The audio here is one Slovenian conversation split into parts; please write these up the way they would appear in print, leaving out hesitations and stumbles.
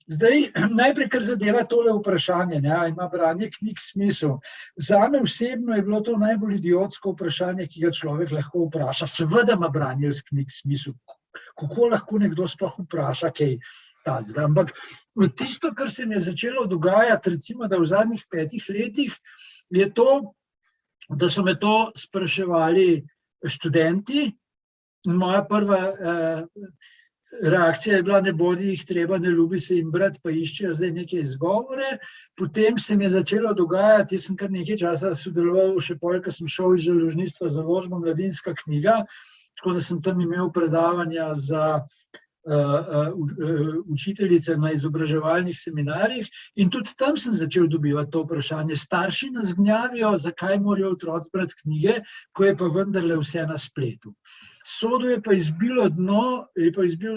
Zdaj, najprej, kar zadeva tole vprašanje, ne, a ima branje knjig smisel. Zame osebno je bilo to najbolj idiotsko vprašanje, ki ga človek lahko vpraša. Seveda ima branje knjig smisel. Kako lahko nekdo sploh vpraša kaj takega? Ampak tisto, kar se mi je začelo dogajati, recimo, da v zadnjih 5 letih, je to, da so me to spraševali študenti. Moja prva reakcija je bila, ne bodi jih treba, ne ljubi se jim brati, pa iščejo zdaj neke izgovore. Potem se mi je začelo dogajati, jaz sem kar nekaj časa sodeloval, še pol, ko sem šel iz založništva Založba Mladinska knjiga, tako da sem tam imel predavanja za učiteljice na izobraževalnih seminarjih in tudi tam sem začel dobivati to vprašanje. Starši nas gnjavijo, zakaj morajo otroci brati knjige, ko je pa vendarle vse na spletu. Sodu je pa izbil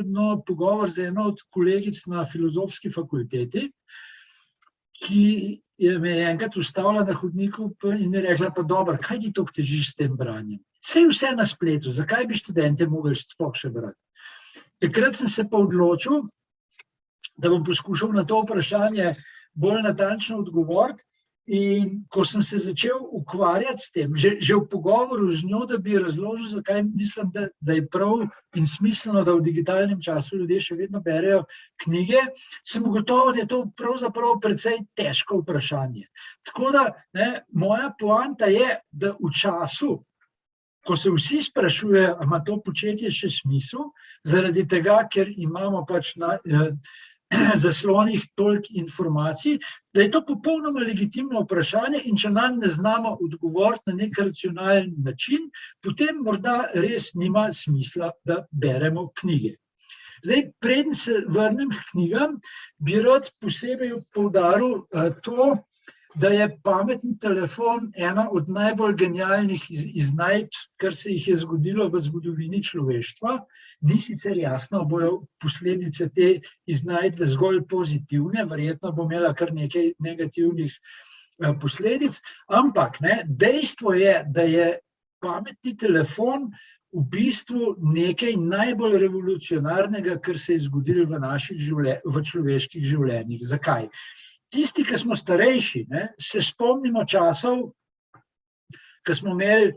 dno pogovor z eno od kolegic na filozofski fakulteti, ki me je enkrat ustavila na hodniku in mi je rekla, pa dobro, kaj ti toliko težiš s tem branjem? Saj je vse na spletu, zakaj bi študente mogli sploh še brati? Takrat sem se pa odločil, da bom poskušal na to vprašanje bolj natančno odgovoriti. In ko sem se začel ukvarjati s tem, že v pogovoru z njo, da bi razložil, zakaj mislim, da je prav in smiselno, da v digitalnem času ljudje še vedno berejo knjige, sem ugotovil, da je to pravzaprav precej težko vprašanje. Tako da, moja poanta je, da v času, ko se vsi sprašujejo, ali ima to početje še smisel, zaradi tega, ker imamo pač na zaslonih toliko informacij, da je to popolnoma legitimno vprašanje in če nam ne znamo odgovoriti na nek racionalen način, potem morda res nima smisla, da beremo knjige. Zdaj, preden se vrnem k knjigam, bi rad posebej poudaril to, da je pametni telefon ena od najbolj genialnih iznajdb, kar se jih je zgodilo v zgodovini človeštva. Ni sicer jasno, bojo posledice te iznajdbe zgolj pozitivne, verjetno bo imela kar nekaj negativnih posledic, ampak dejstvo je, da je pametni telefon v bistvu nekaj najbolj revolucionarnega, kar se je zgodilo v človeških življenjih. Zakaj? Tisti, ki smo starejši, se spomnimo časov, ko smo imeli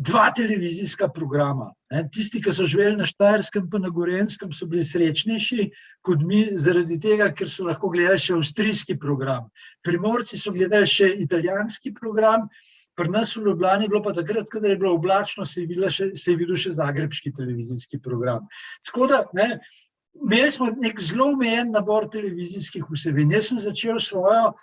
2 televizijska programa. Tisti, ki so živeli na Štajerskem pa na Gorenjskem, so bili srečnejši kot mi, zaradi tega, ker so lahko gledali še avstrijski program. Primorci so gledali še italijanski program, pri nas v Ljubljani je bilo pa takrat, kadar je bilo oblačno, se je videl še zagrebški televizijski program. Tako da, imeli smo nek zelo omejen nabor televizijskih vsebin. Jaz sem začel svojo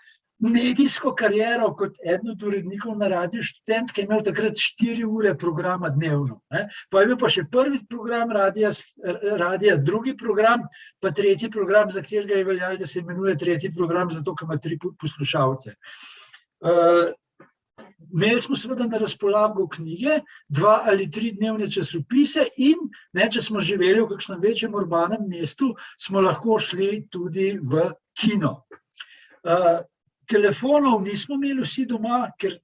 medijsko kariero kot eden od urednikov na Radiu Študent, ki je imel takrat 4 ure programa dnevno. Pa je bil pa še prvi program radija, drugi program, pa tretji program, za katerega je veljalo, da se imenuje tretji program, zato ker ima 3 poslušalce. Imeli smo seveda na razpolago knjige, 2 ali 3 dnevne časopise in, če smo živeli v kakšnem večjem urbanem mestu, smo lahko šli tudi v kino. Telefonov nismo imeli vsi doma, ker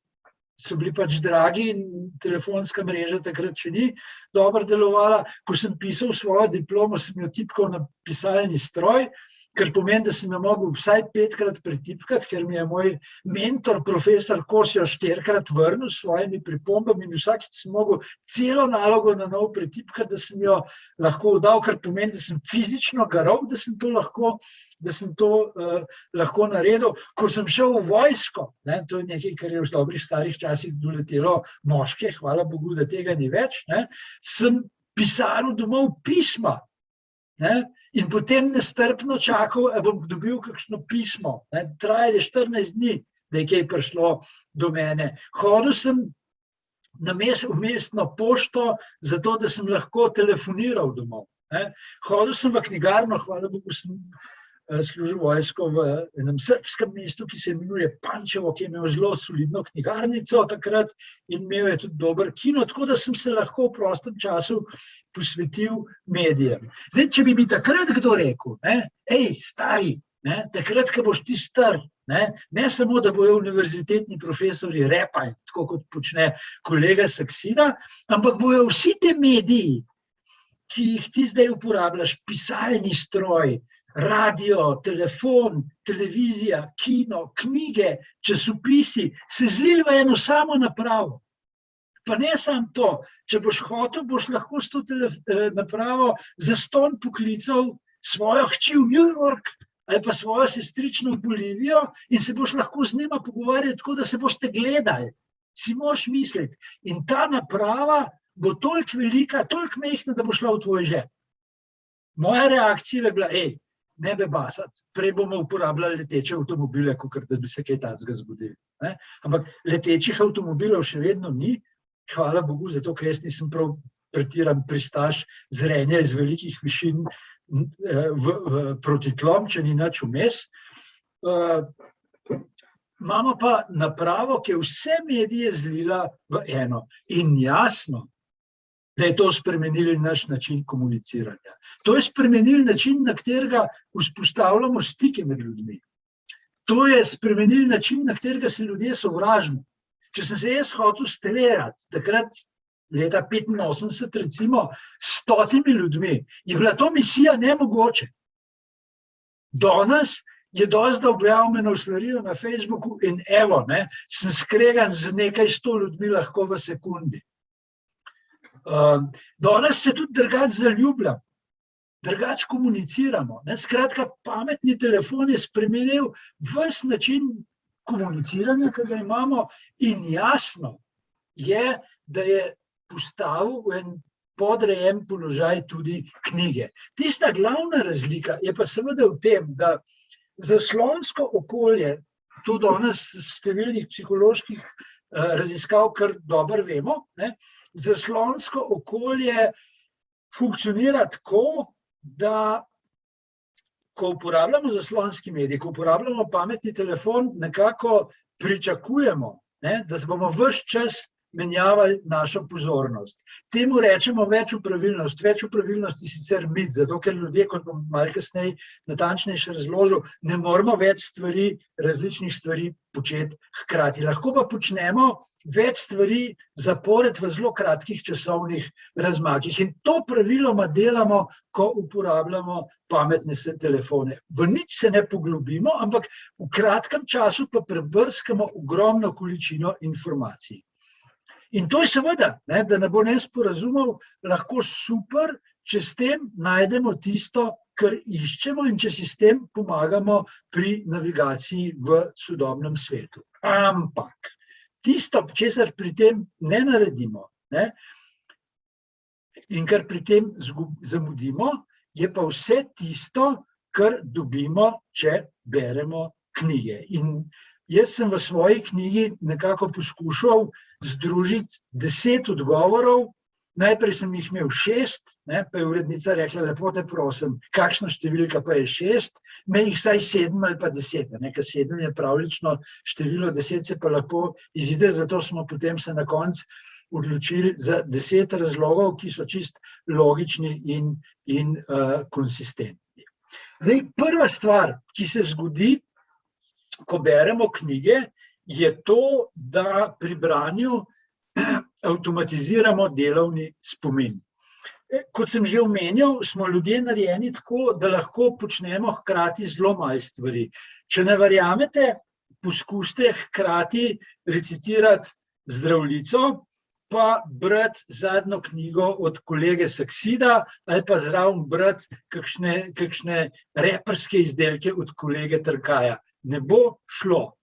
so bili pač dragi in telefonska mreža takrat še ni dobro delovala. Ko sem pisal svojo diplomo, sem jo tipkal na pisalni stroj, kar pomeni, da sem jo mogel vsaj 5-krat pretipkati, ker mi je moj mentor, profesor Kosjo 4-krat vrnil s svojimi pripombami in vsakič sem mogel celo nalogo na novo pretipkati, da sem jo lahko oddal, kar pomeni, da sem fizično garal, da sem to lahko naredil. Ko sem šel v vojsko, to je nekaj, kar je v dobrih starih časih doletelo moške, hvala Bogu, da tega ni več, sem pisal domov pisma. In potem nestrpno čakal, da bom dobil kakšno pismo. Trajalo je 14 dni, da je kaj prišlo do mene. Hodil sem na mestno pošto, zato da sem lahko telefoniral domov. Hodil sem v knjigarno, hvala Bogu, sem služil vojsko v enem srbskem mestu, ki se imenuje Pančevo, ki je imel zelo solidno knjigarnico takrat in imel je tudi dober kino, tako da sem se lahko v prostem času posvetil medijem. Zdaj, če bi mi takrat kdo rekel, stari, takrat, ko boš ti star, ne samo, da bojo univerzitetni profesori repali, tako kot počne kolega Saksida, ampak bojo vsi te mediji, ki jih ti zdaj uporabljaš, pisalni stroj, radio, telefon, televizija, kino, knjige, časopisi se zlili v eno samo napravo. Pa ne samo to, če boš hotel, boš lahko s to napravo zastonj poklical svojo hči v New York ali pa svojo sestrično v Bolivijo in se boš lahko z njima pogovarjal tako, da se boste gledali. Si moraš misliti. In ta naprava bo toliko velika, toliko mehna, da bo šla v tvoj žep. Moja reakcija je bila, ne be basati, prej bomo uporabljali leteče avtomobile, kot da bi se kaj takega zgodilo. Ampak letečih avtomobilov še vedno ni, hvala Bogu, zato ker jaz nisem prav pretiran pristaš zrenja iz velikih višin proti tlom, če ni nič vmes. Imamo pa napravo, ki je vse medije zlila v eno. In jasno, da je to spremenili naš način komuniciranja. To je spremenili način, na katerega vzpostavljamo stike med ljudmi. To je spremenili način, na katerega se ljudje sovražimo. Če sem se jaz hotel streljati, takrat leta 85, recimo, 100 ljudmi, je bila to misija nemogoče. Danes je dosti, da objavim eno slarijo na Facebooku in evo, sem skregan z nekaj 100 ljudmi lahko v sekundi. Danes se tudi drugače zaljubljam, drugače komuniciramo. Skratka, pametni telefon je spremenil ves način komuniciranja, ki ga imamo, in jasno je, da je postavil v en podrejen položaj tudi knjige. Tista glavna razlika je pa seveda v tem, da zaslonsko okolje, to danes iz številnih psiholoških raziskav kar dobro vemo, zaslonsko okolje funkcionira tako, da ko uporabljamo zaslonski medij, ko uporabljamo pametni telefon, nekako pričakujemo, da bomo ves čas menjavali našo pozornost. Temu rečemo večupravilnost. Večupravilnost je sicer mit, zato ker ljudje, kot bom malo kasneje natančneje še razložil, ne moramo več stvari, različnih stvari početi hkrati. Lahko pa počnemo več stvari zapored v zelo kratkih časovnih razmakih. In to praviloma delamo, ko uporabljamo pametne telefone. V nič se ne poglobimo, ampak v kratkem času pa prebrskamo ogromno količino informacij. In to je seveda, da ne bo nesporazumov, lahko super, če s tem najdemo tisto, kar iščemo in če si s tem pomagamo pri navigaciji v sodobnem svetu. Ampak tisto, česar pri tem ne naredimo in kar pri tem zamudimo, je pa vse tisto, kar dobimo, če beremo knjige. In jaz sem v svoji knjigi nekako poskušal združiti 10 odgovorov. Najprej sem jih imel 6, pa je urednica rekla, lepo te prosim, kakšna številka pa je 6, me jih vsaj 7 ali pa 10, ker 7 je pravlično število, 10 se pa lahko izide, zato smo potem se na koncu odločili za 10 razlogov, ki so čist logični in konsistentni. Zdaj, prva stvar, ki se zgodi, ko beremo knjige, je to, da pri branju avtomatiziramo delovni spomin. Kot sem že omenjal, smo ljudje narejeni tako, da lahko počnemo hkrati zelo malo stvari. Če ne verjamete, poskusite hkrati recitirati Zdravljico, pa brati zadnjo knjigo od kolege Saksida ali pa zraven brati kakšne reperske izdelke od kolege Trkaja. Ne bo šlo.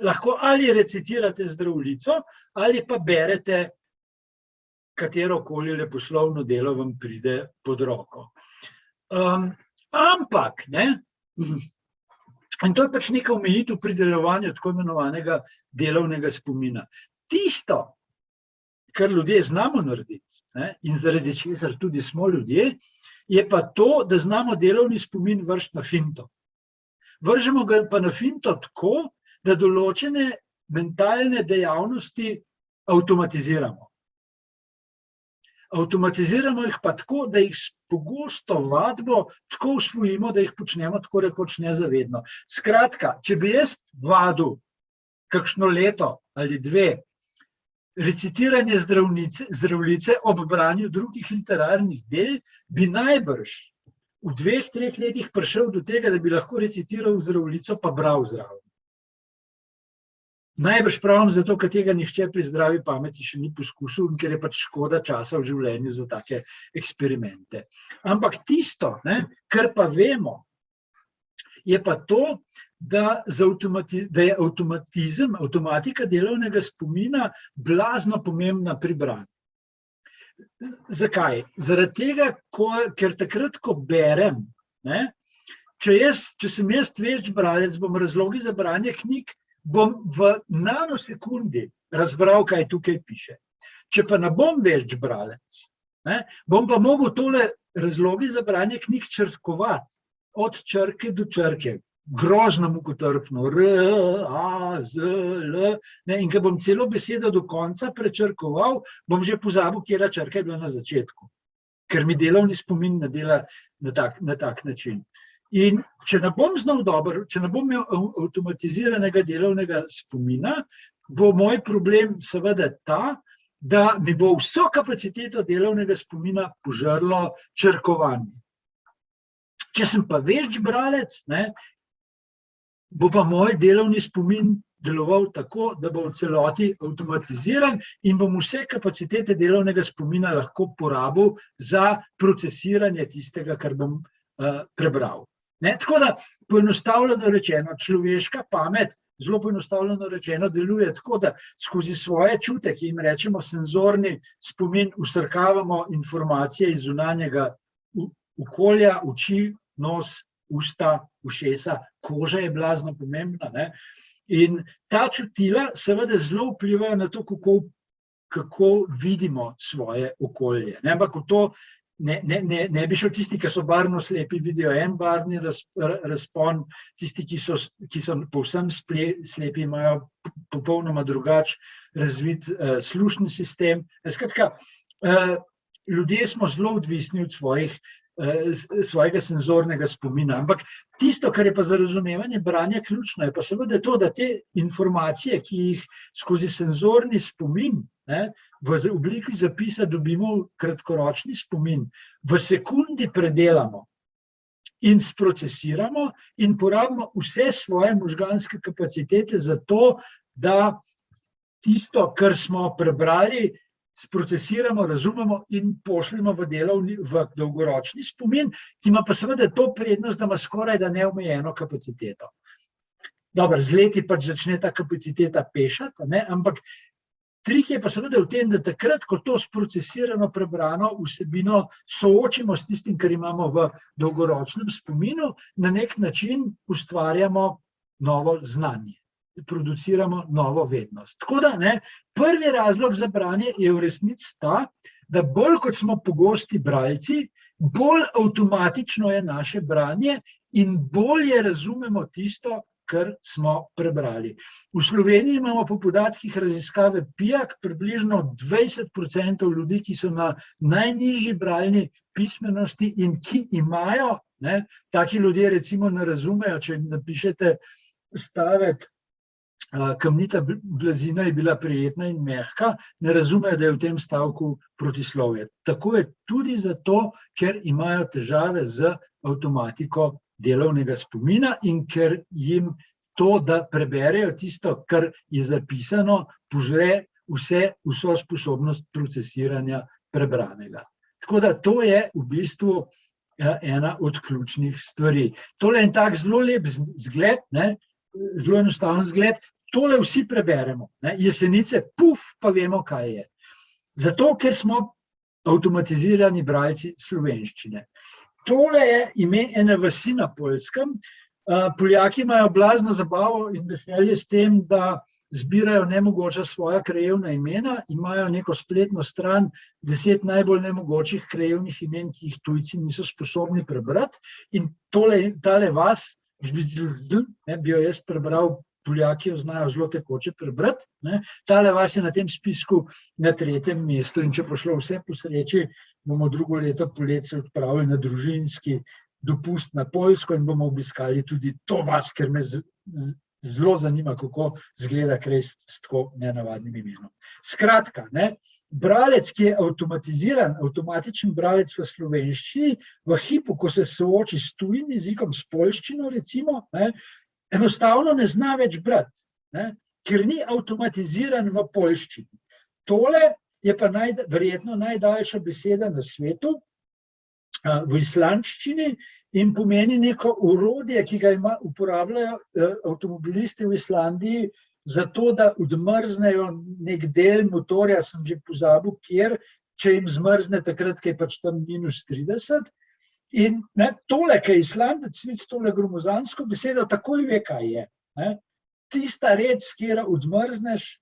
Lahko ali recitirate Zdravljico ali pa berete katerokoli leposlovno delo vam pride pod roko. Ampak, in to je pač neka omejitev pri delovanju tako imenovanega delovnega spomina. Tisto, kar ljudje znamo narediti in zaradi česar tudi smo ljudje, je pa to, da znamo delovni spomin vršiti na finto. Vržemo ga pa na finto tako, da določene mentalne dejavnosti avtomatiziramo. Avtomatiziramo jih pa tako, da jih s pogosto vadbo tako usvojimo, da jih počnemo tako rekoč nezavedno. Skratka, če bi jaz vadil kakšno leto ali 2 recitiranje Zdravljice ob branju drugih literarnih del, bi najbrž v 2-3 letih prišel do tega, da bi lahko recitiral Zdravljico pa bral zraven. Najbrž pravim zato, ker tega nihče pri zdravi pameti še ni poskusil in ker je pač škoda časa v življenju za take eksperimente. Ampak tisto, kar pa vemo, je pa to, da je avtomatika delovnega spomina blazno pomembna pri branju. Zakaj? Zaradi tega, ker takrat, ko berem, če sem jaz vešč bralec, bom razlogi za branje knjig, bom v nanosekundi razbral, kaj tukaj piše. Če pa ne bom vešč bralec, bom pa mogel tole razlogi za branje knjig črkovati od črke do črke, grozno mukotrpno, R, A, Z, L, in ko bom celo besedo do konca prečrkoval, bom že pozabil, katera črka je bila na začetku, ker mi delovni spomin ne dela na tak način. In če ne bom znal dobro, če ne bom imel avtomatiziranega delovnega spomina, bo moj problem seveda ta, da mi bo vso kapaciteto delovnega spomina požrlo črkovanje. Če sem pa vešč bralec, bo pa moj delovni spomin deloval tako, da bo v celoti avtomatiziran in bom vse kapacitete delovnega spomina lahko porabil za procesiranje tistega, kar bom prebral. Tako da, poenostavljeno rečeno, človeška pamet, zelo poenostavljeno rečeno, deluje tako, da skozi svoje čute, ki jim rečemo senzorni spomin, vsrkavamo informacije iz zunanjega okolja, oči, nos, usta, ušesa, koža je blazno pomembna. In ta čutila seveda zelo vplivajo na to, kako vidimo svoje okolje. Ampak to ne bi šel tisti, ki so barvno slepi, vidijo en barvni razpon, tisti, ki so povsem slepi, imajo popolnoma drugače razvit slušni sistem. Skratka, ljudje smo zelo odvisni od svojega senzornega spomina. Ampak tisto, kar je pa za razumevanje branja ključno, je pa seveda to, da te informacije, ki jih skozi senzorni spomin v obliki zapisa dobimo kratkoročni spomin, v sekundi predelamo in sprocesiramo in porabimo vse svoje možganske kapacitete za to, da tisto, kar smo prebrali, sprocesiramo, razumemo in pošljemo v dolgoročni spomin, ki ima pa seveda to prednost, da ima skoraj da neomejeno kapaciteto. Dobro, z leti pač začne ta kapaciteta pešati, ampak trik je pa seveda v tem, da takrat, ko to sprocesirano prebrano vsebino soočimo s tistim, kar imamo v dolgoročnem spominu, na nek način ustvarjamo novo znanje. Produciramo novo vednost. Tako da, prvi razlog za branje je v resnici ta, da bolj kot smo pogosti bralci, bolj avtomatično je naše branje in bolje razumemo tisto, kar smo prebrali. V Sloveniji imamo po podatkih raziskave PIAK približno 20% ljudi, ki so na najnižji bralni pismenosti in ki imajo, taki ljudje recimo ne razumejo, če jim napišete stavek, kamnita blazina je bila prijetna in mehka, ne razumejo, da je v tem stavku protislovje. Tako je tudi zato, ker imajo težave z avtomatiko delovnega spomina in ker jim to, da preberejo tisto, kar je zapisano, požre vso sposobnost procesiranja prebranega. Tako da to je v bistvu ena od ključnih stvari. Tole je en tak zelo lep zgled, zelo enostaven zgled, tole vsi preberemo. Jesenice, puf, pa vemo, kaj je. Zato, ker smo avtomatizirani bralci slovenščine. Tole je ime ene vasi na Poljskem. Poljaki imajo blazno zabavo in veselje s tem, da zbirajo nemogoča svoja krajevna imena, imajo neko spletno stran 10 najbolj nemogočih krajevnih imen, ki jih tujci niso sposobni prebrati. In tale vas, bi jo jaz prebral, Poljaki jo znajo zelo tekoče prebrati. Tale vas je na tem spisku na 3. mestu in če bo šlo vse po sreči, bomo drugo leto poleti se odpravili na družinski dopust na Poljsko in bomo obiskali tudi to vas, ker me zelo zanima, kako izgleda kraj s tako nenavadnim imenom. Skratka, bralec, ki je avtomatiziran, avtomatičen bralec v slovenščini, v hipu, ko se sooči s tujim jezikom, s poljščino recimo, enostavno ne zna več brati, ker ni avtomatiziran v poljščini. Tole je pa verjetno najdaljša beseda na svetu, v islandščini, in pomeni neko orodje, ki ga uporabljajo avtomobilisti v Islandiji, zato da odmrznejo nek del motorja, sem že pozabil, kjer, če jim zmrzne takrat, ko je pač tam -30. In tole, ki je Islandec, vidi tole gromozansko besedo, takoj ve, kaj je. Tista reč, s katero odmrzneš,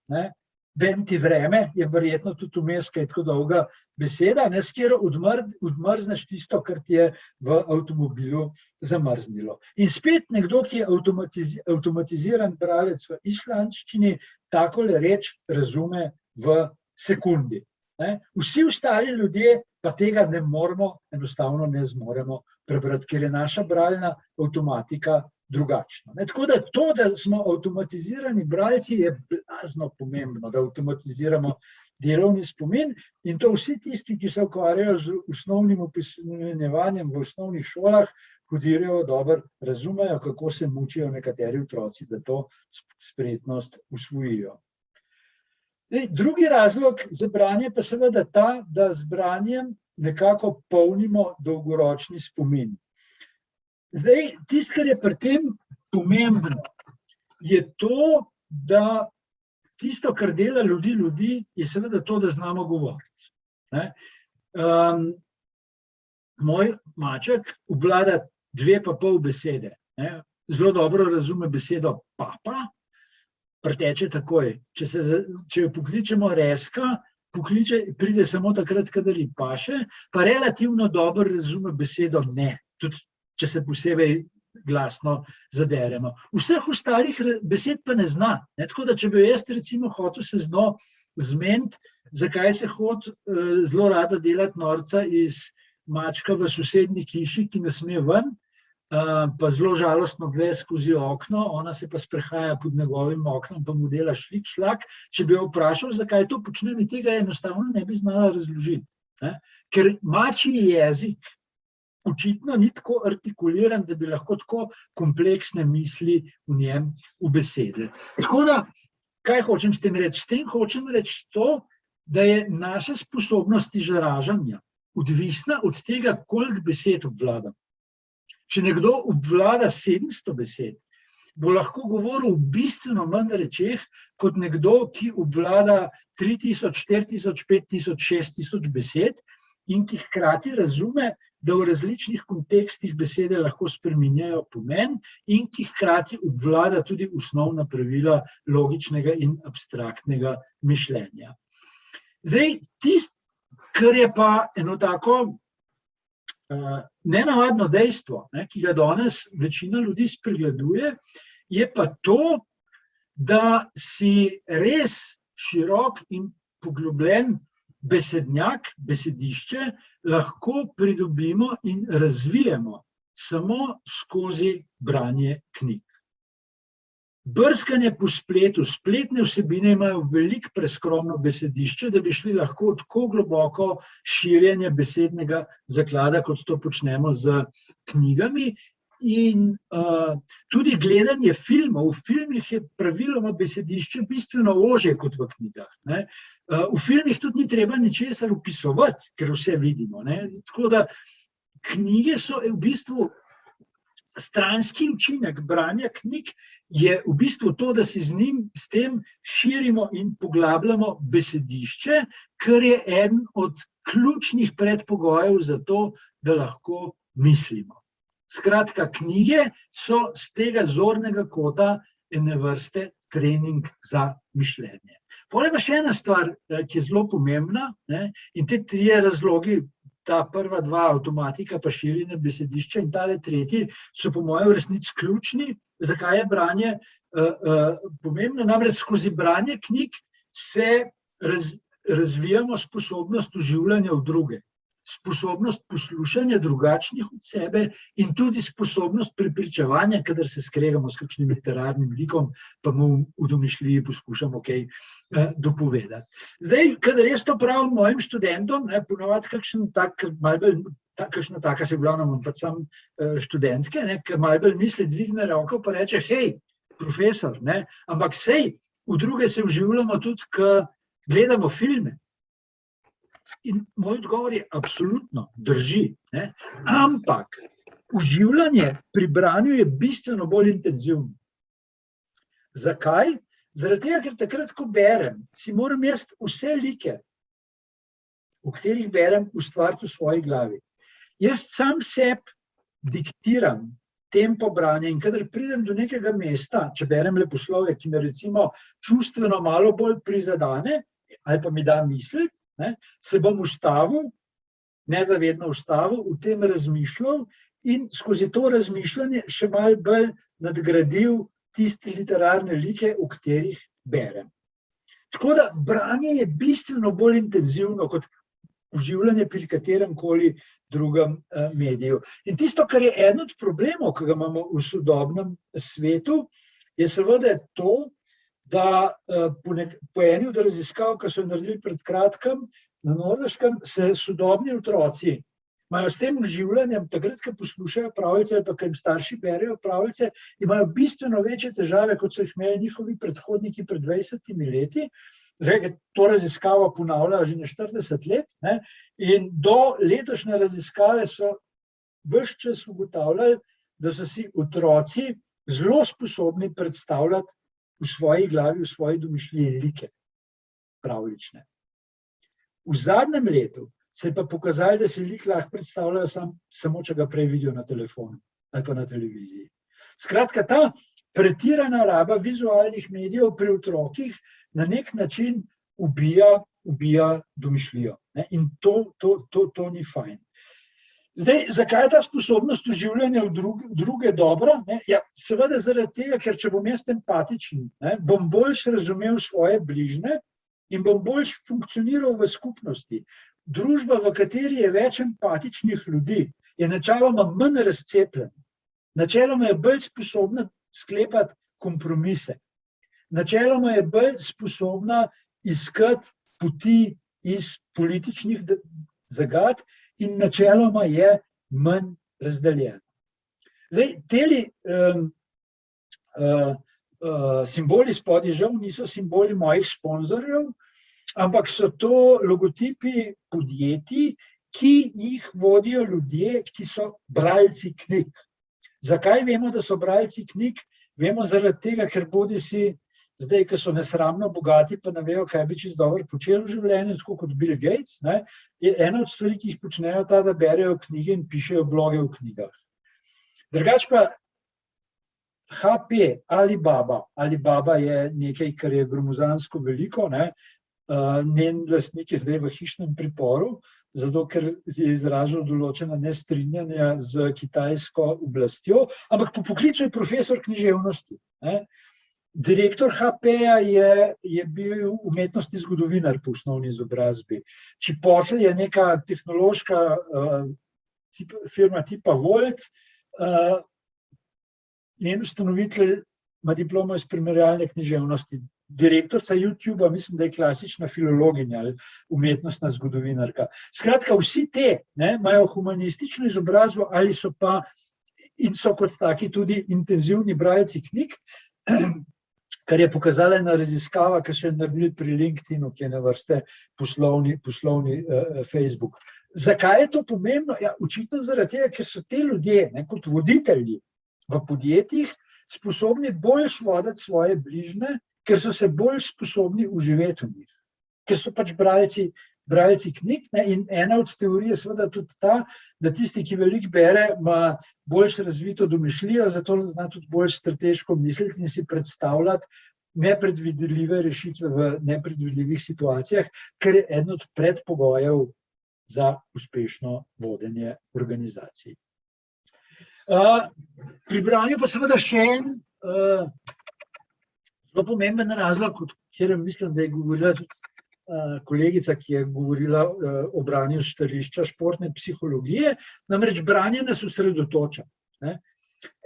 vem ti vreme, je verjetno tudi vmes, kaj je tako dolga beseda, s katero odmrzneš tisto, kar ti je v avtomobilu zamrznilo. In spet nekdo, ki je avtomatiziran bralec v islandščini, takole reč razume v sekundi. Vsi ostali ljudje pa tega ne moremo, enostavno ne zmoremo prebrati, ker je naša bralna avtomatika drugačna. Tako da to, da smo avtomatizirani bralci, je blazno pomembno, da avtomatiziramo delovni spomin, in to vsi tisti, ki se ukvarjajo z osnovnim opismenjevanjem v osnovnih šolah, hodirajo dobro, razumejo, kako se mučijo nekateri otroci, da to spretnost usvojijo. Drugi razlog za branje pa seveda ta, da z branjem nekako polnimo dolgoročni spomin. Zdaj, tisto, kar je pri tem pomembno, je to, da tisto, kar dela ljudi, je seveda to, da znamo govoriti. Moj maček obvlada 2,5 besede. Zelo dobro razume besedo papa, preteče takoj. Če jo pokličemo Reska, pride samo takrat, kadar ji paše, pa relativno dobro razume besedo ne, tudi če se posebej glasno zaderemo. Vseh ostalih besed pa ne zna. Tako da, če bi jaz recimo hotel se z njo zmeniti, zakaj se hodi zelo rada delati norca iz mačka v sosednji hiši, ki ne sme ven, pa zelo žalostno gleda skozi okno, ona se pa sprehaja pod njegovim oknom, pa mu dela šlik šlak. Če bi jo vprašal, zakaj to počne, mi tega enostavno ne bi znala razložiti. Ker mačji jezik očitno ni tako artikuliran, da bi lahko tako kompleksne misli v njem ubesede. Tako da, kaj hočem s tem reči? S tem hočem reči to, da je naša sposobnost izražanja odvisna od tega, koliko besed obvladam. Če nekdo obvlada 700 besed, bo lahko govoril v bistveno manj rečeh, kot nekdo, ki obvlada 3000, 4000, 5000, 6000 besed in ki hkrati razume, da v različnih kontekstih besede lahko spreminjajo pomen in ki hkrati obvlada tudi osnovna pravila logičnega in abstraktnega mišljenja. Zdaj, tisto, kar je pa eno tako nenavadno dejstvo, ki ga danes večina ljudi spregleduje, je pa to, da si res širok in poglobljen besednjak, besedišče lahko pridobimo in razvijemo samo skozi branje knjig. Brskanje po spletu, spletne vsebine imajo veliko preskromno besedišče, da bi šli lahko tako globoko širjenje besednega zaklada, kot to počnemo z knjigami. In tudi gledanje filmov. V filmih je praviloma besedišče bistveno ožje kot v knjigah. V filmih tudi ni treba ničesar opisovati, ker vse vidimo. Tako da knjige so v bistvu stranski učinek branja knjig, je v bistvu to, da si s tem širimo in poglabljamo besedišče, kar je eden od ključnih predpogojev za to, da lahko mislimo. Skratka, knjige so z tega zornega kota ene vrste trening za mišljenje. Potem je pa še ena stvar, ki je zelo pomembna, in te 3 razlogi, ta prva 2, avtomatika pa širjenje besedišča, in tale tretji so po mojem v resnici ključni, zakaj je branje pomembno. Namreč skozi branje knjig se razvijamo sposobnost vživljanja v druge. sposobnost poslušanja drugačnih od sebe in tudi sposobnost prepričevanja, kadar se skregamo s kakšnim literarnim likom, pa mu v domišljiji poskušamo kaj dopovedati. Zdaj, kadar jaz to pravim mojim študentom, ponovadi kakšen tak, malo bolj, kakšna taka se v glavnem, pač sam študentke, ki malo bolj misli, dvigne roko pa reče, hej, profesor, ampak sej, v druge se vživljamo tudi, ko gledamo filme. In moj odgovor je absolutno, drži. Ampak uživanje pri branju je bistveno bolj intenzivno. Zakaj? Zaradi tega, ker takrat, ko berem, si moram jaz vse like, v katerih berem, ustvariti v svoji glavi. Jaz sam sebi diktiram tempo branja in kadar pridem do nekega mesta, če berem leposlovje, ki me recimo čustveno malo bolj prizadane ali pa mi da misliti, se bom ustavil, nezavedno ustavil, v tem razmišljal in skozi to razmišljanje še malo bolj nadgradil tiste literarne like, v katerih berem. Tako da branje je bistveno bolj intenzivno kot uživanje pri kateremkoli drugem mediju. In tisto, kar je eden od problemov, ki ga imamo v sodobnem svetu, je seveda to, da po eni od raziskav, ki so jo naredili pred kratkim, na Norveškem se sodobni otroci imajo s tem uživljanjem, takrat, ko poslušajo pravljice ali pa ko jim starši berejo pravljice, imajo bistveno večje težave, kot so jih imeli njihovi predhodniki pred 20 leti. Zdaj, to raziskavo ponavljajo že na 40 let, in do letošnje raziskave so ves čas ugotavljali, da so si otroci zelo sposobni predstavljati v svoji glavi, v svoji domišljiji like pravljične. V zadnjem letu se je pa pokazalo, da si lik lahko predstavljajo samo, če ga prej vidijo na telefonu ali pa na televiziji. Skratka, ta pretirana raba vizualnih medijev pri otrokih na nek način ubija domišljijo. In to ni fajn. Zdaj, zakaj je ta sposobnost uživljanja v druge dobra? Ja, seveda zaradi tega, ker če bom jaz empatičen, bom boljš razumel svoje bližnje in bom boljš funkcioniral v skupnosti. Družba, v kateri je več empatičnih ljudi, je načeloma manj razcepljena. Načeloma je bolj sposobna sklepati kompromise. Načeloma je bolj sposobna iskati poti iz političnih zagad in načeloma je manj razdeljena. Zdaj, teli simboli spodaj žal niso simboli mojih sponzorjev, ampak so to logotipi podjetij, ki jih vodijo ljudje, ki so bralci knjig. Zakaj vemo, da so bralci knjig? Vemo zaradi tega, ker bodisi zdaj, ko so nesramno bogati, pa ne vejo, kaj bi čisto dobro počeli v življenju, tako kot Bill Gates, je ena od stvari, ki jih počnejo, ta, da berejo knjige in pišejo bloge v knjigah. Drugače pa HP, Alibaba je nekaj, kar je gromozansko veliko, njen lastnik je zdaj v hišnem priporu, zato ker je izražal določena nestrinjanja z kitajsko oblastjo, ampak po poklicu je profesor književnosti. Direktor HP-ja je bil umetnostni zgodovinar po osnovni izobrazbi. Chipotle je neka tehnološka firma tipa Volt, njen ustanovitelj ima diplomo iz primerjalne književnosti. Direktorica YouTubea, mislim, da je klasična filologinja ali umetnostna zgodovinarka. Skratka, vsi te imajo humanistično izobrazbo ali so pa in so kot taki tudi intenzivni bralci knjig, kar je pokazala ena raziskava, ki so jo naredili pri LinkedInu, ki je na vrste poslovni Facebook. Zakaj je to pomembno? Ja, očitno zaradi tega, ker so te ljudje kot voditelji v podjetjih sposobni boljš voditi svoje bližnje, ker so se bolj sposobni uživeti v njih. Ker so pač bralci knjig, in ena od teorij je seveda tudi ta, da tisti, ki veliko bere, ima boljš razvito domišljijo, zato zna tudi bolj strateško misliti in si predstavljati nepredvidljive rešitve v nepredvidljivih situacijah, kar je eden od predpogojev za uspešno vodenje organizacij. Pri branju pa seveda še en zelo pomemben razlog, o katerem mislim, da je govorila tudi kolegica, ki je govorila o branju stališča športne psihologije, namreč branje nas osredotoča.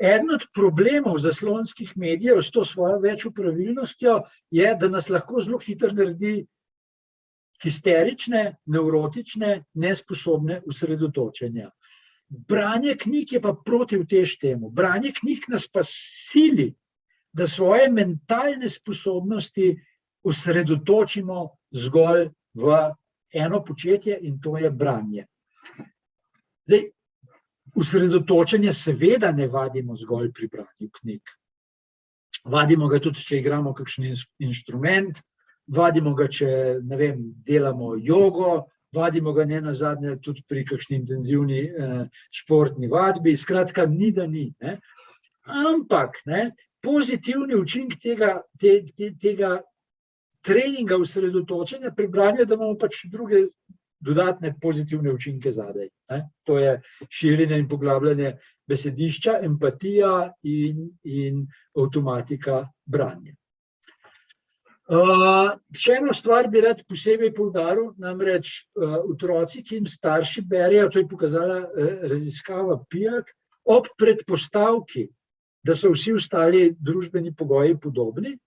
Eden od problemov zaslonskih medijev s to svojo večupravilnostjo je, da nas lahko zelo hitro naredi histerične, nevrotične, nesposobne osredotočenja. Branje knjig je pa protivtež temu. Branje knjig nas pa sili, da svoje mentalne sposobnosti osredotočimo zgolj v eno početje in to je branje. Zdaj, osredotočenje seveda ne vadimo zgolj pri branju knjig. Vadimo ga tudi, če igramo kakšen inštrument, vadimo ga, če, ne vem, delamo jogo, vadimo ga nenazadnje tudi pri kakšni intenzivni športni vadbi, skratka, ni da ni. Ampak pozitivni učinek tega treninga osredotočenja pri branju, da imamo pač druge dodatne pozitivne učinke zadaj. To je širjenje in poglabljanje besedišča, empatija in avtomatika branja. Še eno stvar bi rad posebej poudaril, namreč otroci, ki jim starši berejo, to je pokazala raziskava PIAAC, ob predpostavki, da so vsi ostali družbeni pogoji podobni.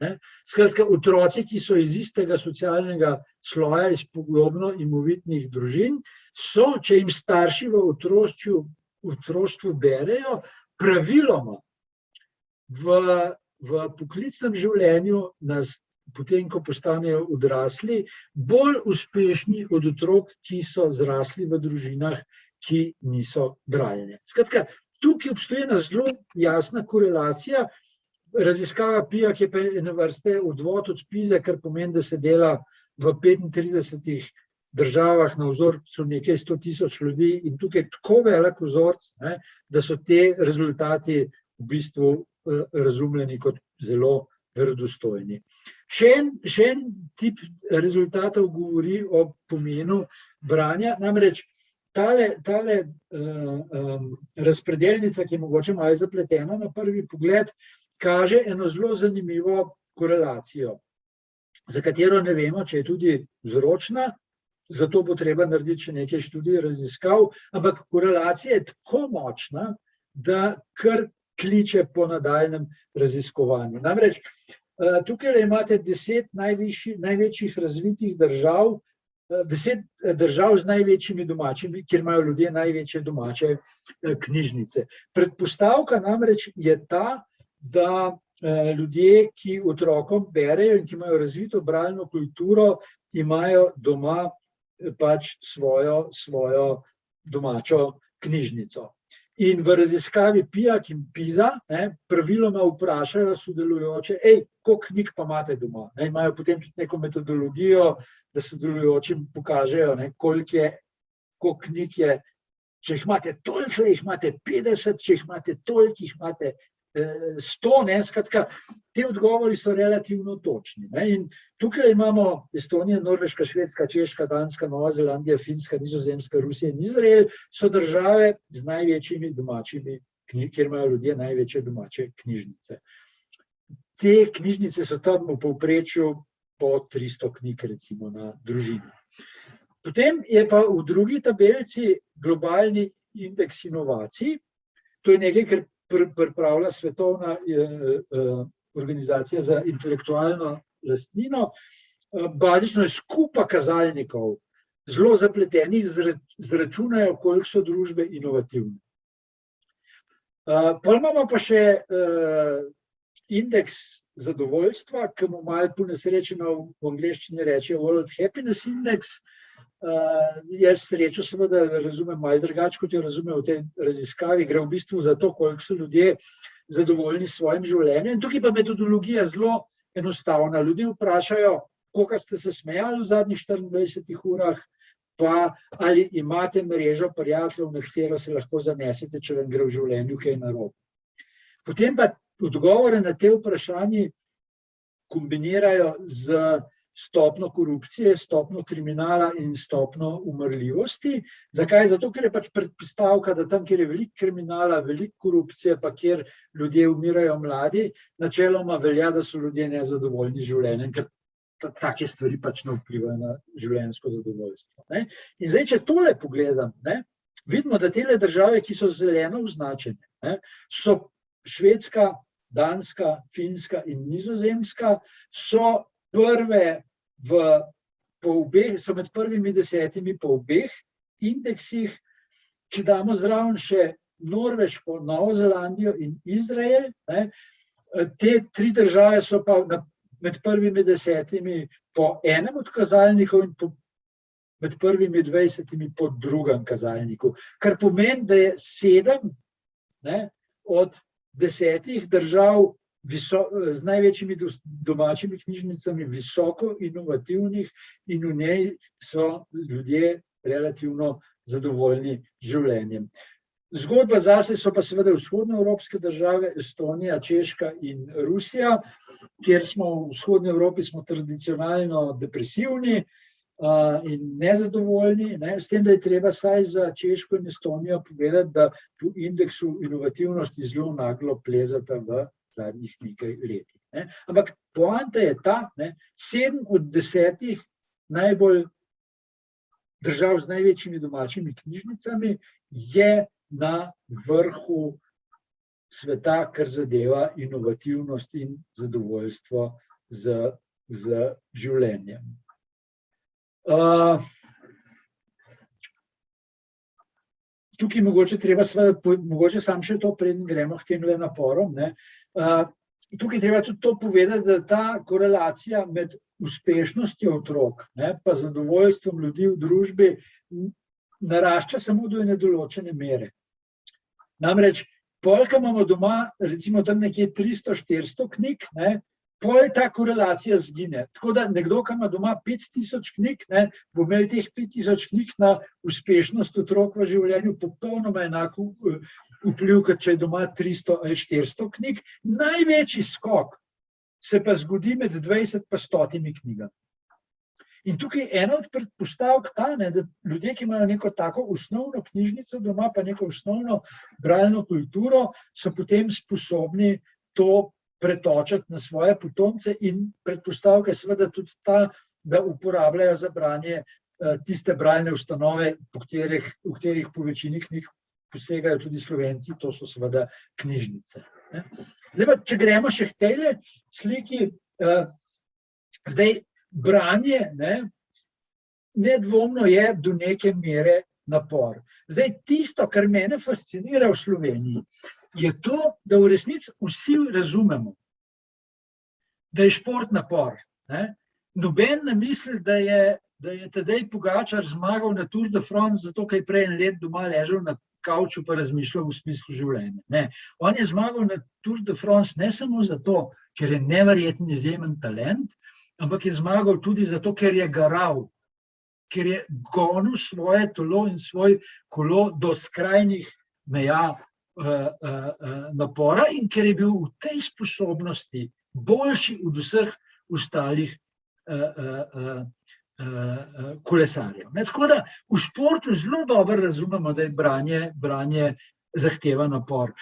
Skratka, otroci, ki so iz istega socialnega sloja, iz podobno imovitnih družin, so, če jim starši v otroštvu berejo, praviloma v poklicnem življenju, potem, ko postanejo odrasli, bolj uspešni od otrok, ki so zrasli v družinah, ki niso bralne. Skratka, tukaj obstoji ena zelo jasna korelacija. Raziskava PIAAC je pa ene vrste odvod od PISA, kar pomeni, da se dela v 35 državah na vzorcu nekaj 100.000 ljudi in tukaj je tako velik vzorec, da so te rezultati v bistvu razumljeni kot zelo verodostojni. Še en tip rezultatov govori o pomenu branja, namreč tale razpredelnica, ki je mogoče malo zapletena na prvi pogled, kaže eno zelo zanimivo korelacijo, za katero ne vemo, če je tudi vzročna, zato bo treba narediti še nekaj študij, raziskav, ampak korelacija je tako močna, da kar kliče po nadaljnjem raziskovanju. Namreč tukaj imate 10 največjih razvitih držav, 10 držav z največjimi domačimi, kjer imajo ljudje največje domače knjižnice. Predpostavka namreč je ta, da ljudje, ki otrokom berejo in ki imajo razvito bralno kulturo, imajo doma pač svojo domačo knjižnico. In v raziskavi PIAAC in PISA praviloma vprašajo sodelujoče, koliko knjig pa imate doma. Imajo potem tudi neko metodologijo, da sodelujočim pokažejo, koliko knjig je. Če jih imate toliko, jih imate 50, če jih imate toliko, jih imate 100. Skratka, ti odgovori so relativno točni. In tukaj imamo Estonija, Norveška, Švedska, Češka, Danska, Nova Zelandija, Finska, Nizozemska, Rusija in Izrael so države z največjimi domačimi knjigami, kjer imajo ljudje največje domače knjižnice. Te knjižnice so tam v povprečju po 300 knjig recimo na družino. Potem je pa v drugi tabelici globalni indeks inovacij. To je nekaj, kar pripravlja Svetovna organizacija za intelektualno lastnino. Bazično je skupa kazalnikov, zelo zapletenih, zračunajo, koliko so družbe inovativne. Potem imamo pa še indeks zadovoljstva, ki mu malo ponesrečeno v angleščini reče World Happiness Index. Jaz srečo seveda razumem malo drugače, kot jo razumem v tej raziskavi. Gre v bistvu za to, koliko so ljudje zadovoljni s svojim življenjem. In tukaj pa metodologija zelo enostavna. Ljudje vprašajo, koliko ste se smejali v zadnjih 24 urah, pa ali imate mrežo prijateljev, na katero se lahko zanesete, če vam gre v življenju kaj narobe. Potem pa odgovore na te vprašanje kombinirajo z stopnjo korupcije, stopnjo kriminala in stopnjo umrljivosti. Zakaj? Zato, ker je pač predpostavka, da tam, kjer je veliko kriminala, veliko korupcije, pa kjer ljudje umirajo mladi, načeloma velja, da so ljudje nezadovoljni z življenjem, ker take stvari pač ne vplivajo na življenjsko zadovoljstvo. In zdaj, če tole pogledam, vidimo, da tele države, ki so zeleno označene, so Švedska, Danska, Finska in Nizozemska, so prve so med prvimi 10 po obeh indeksih. Če damo zraven še Norveško, Novo Zelandijo in Izrael, te 3 države so pa med prvimi 10 po enem od kazalnikov in med prvimi 20 po drugem kazalniku. Kar pomeni, da je 7 od 10 držav z največjimi domačimi knjižnicami visoko inovativnih in v njej so ljudje relativno zadovoljni življenjem. Zgodba zase so pa seveda vzhodnoevropske države, Estonija, Češka in Rusija, kjer smo v vzhodni Evropi smo tradicionalno depresivni in nezadovoljni, s tem, da je treba saj za Češko in Estonijo povedati, da po indeksu inovativnosti zelo naglo plezata v zadnjih nekaj letih. Ampak poanta je ta, 7 od 10 najbolj držav z največjimi domačimi knjižnicami je na vrhu sveta, kar zadeva inovativnost in zadovoljstvo z življenjem. Tukaj mogoče sam še to, preden gremo k tem naporom. Tukaj treba tudi to povedati, da ta korelacija med uspešnostjo otrok pa zadovoljstvom ljudi v družbi narašča samo do ene določene mere. Namreč, polka imamo doma, recimo tam nekje 300-400 knjig, pol ta korelacija zgine. Tako da nekdo, ki ima doma 5000 knjig, bo imel teh 5000 knjig na uspešnost otrok v življenju popolnoma enako vpliv, kot če je doma 300 ali 400 knjig. Največji skok se pa zgodi med 20 pa 100 knjigami. In tukaj ena od predpostavk ta, da ljudje, ki imajo neko tako osnovno knjižnico doma, pa neko osnovno bralno kulturo, so potem sposobni to pretočiti na svoje potomce in predpostavka je seveda tudi ta, da uporabljajo za branje tiste bralne ustanove, v katerih po večini knjig posegajo tudi Slovenci, to so seveda knjižnice. Zdaj pa, če gremo še k tejle sliki, zdaj branje nedvomno je do neke mere napor. Zdaj tisto, kar mene fascinira v Sloveniji, je to, da v resnici vsi razumemo, da je šport napor. Noben ne misli, da je Tadej Pogačar zmagal na Tour de France, zato ker je prej en let doma ležal na kavču pa razmišljal v smislu življenja. Ne. On je zmagal na Tour de France ne samo zato, ker je neverjeten izjemen talent, ampak je zmagal tudi zato, ker je garal, ker je gonil svoje telo in svoj kolo do skrajnih meja napora in ker je bil v tej sposobnosti boljši od vseh ostalih kolesarjev. Tako da v športu zelo dobro razumemo, da je branje zahteva napor.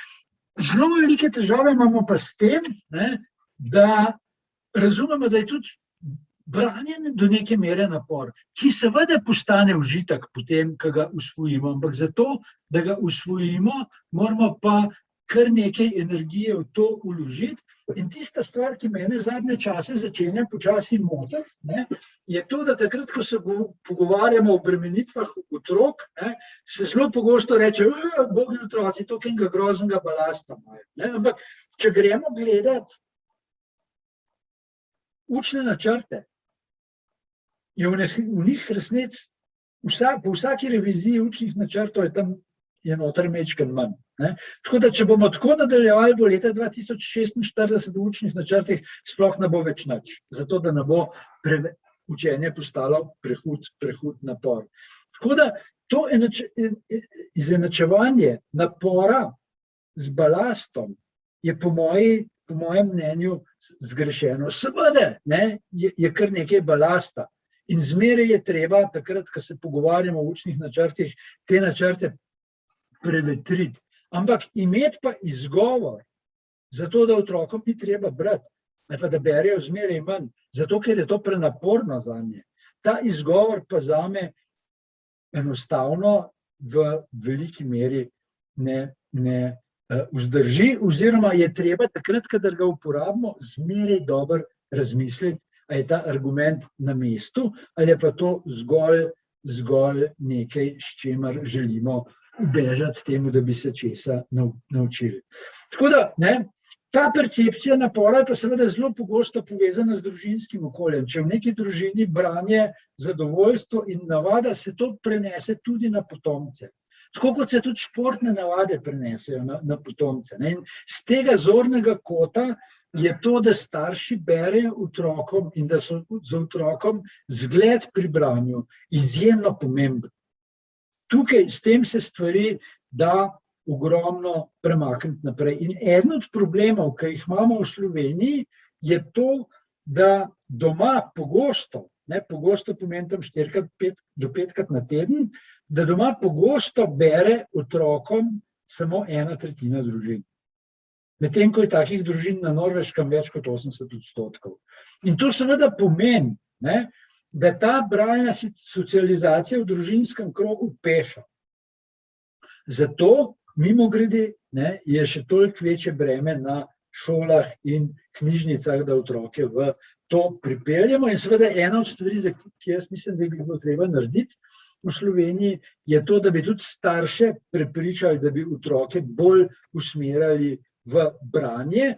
Zelo velike težave imamo pa s tem, da razumemo, da je tudi branje do neke mere napor, ki seveda postane užitek potem, ko ga usvojimo, ampak zato, da ga usvojimo, moramo pa kar nekaj energije v to vložiti. In tista stvar, ki mene zadnje čase začenja počasi motiti, je to, da takrat, ko se pogovarjamo o bremenitvah otrok, se zelo pogosto reče, bogi otroci, toliko enega groznega balasta imajo. Ampak, če gremo gledati učne načrte, je v njih resnic, po vsaki reviziji učnih načrtov je tam noter majčkeno manj. Tako da, če bomo tako nadaljevali, bo leta 2046 v učnih načrtih sploh ne bo več nič, zato da ne bo učenje postalo prehud napor. Tako da, to izenačevanje napora z balastom je po mojem mnenju zgrešeno. Seveda je kar nekaj balasta in zmeraj je treba, takrat, ko se pogovarjamo o učnih načrtih, te načrte prevetriti. Ampak imeti pa izgovor za to, da otrokom ni treba brati, ali pa da berejo zmeraj manj, zato ker je to prenaporno zanje. Ta izgovor pa zame enostavno v veliki meri ne vzdrži, oziroma je treba takrat, kadar ga uporabimo, zmeraj dobro razmisliti, ali je ta argument na mestu, ali je pa to zgolj nekaj, s čimer želimo ubežati temu, da bi se česa naučili. Tako da, ta percepcija napora je pa seveda zelo pogosto povezana z družinskim okoljem. Če v neki družini branje, zadovoljstvo in navada, se to prenese tudi na potomce. Tako kot se tudi športne navade prenesejo na potomce. In z tega zornega kota je to, da starši berejo otrokom in da so z otrokom zgled pri branju, izjemno pomembno. Tukaj s tem se stvari da ogromno premakniti naprej. In eden od problemov, ki jih imamo v Sloveniji, je to, da doma pogosto pomeni tam 4 do 5 na teden, da doma pogosto bere otrokom samo 1/3 družin. Medtem ko je takih družin na Norveškem več kot 80%. In to seveda pomeni, da ta bralna socializacija v družinskem krogu peša. Zato, mimogrede, je še toliko večje breme na šolah in knjižnicah, da otroke v to pripeljemo. In seveda ena od stvari, ki jaz mislim, da bi bilo treba narediti v Sloveniji, je to, da bi tudi starše prepričali, da bi otroke bolj usmerjali v branje,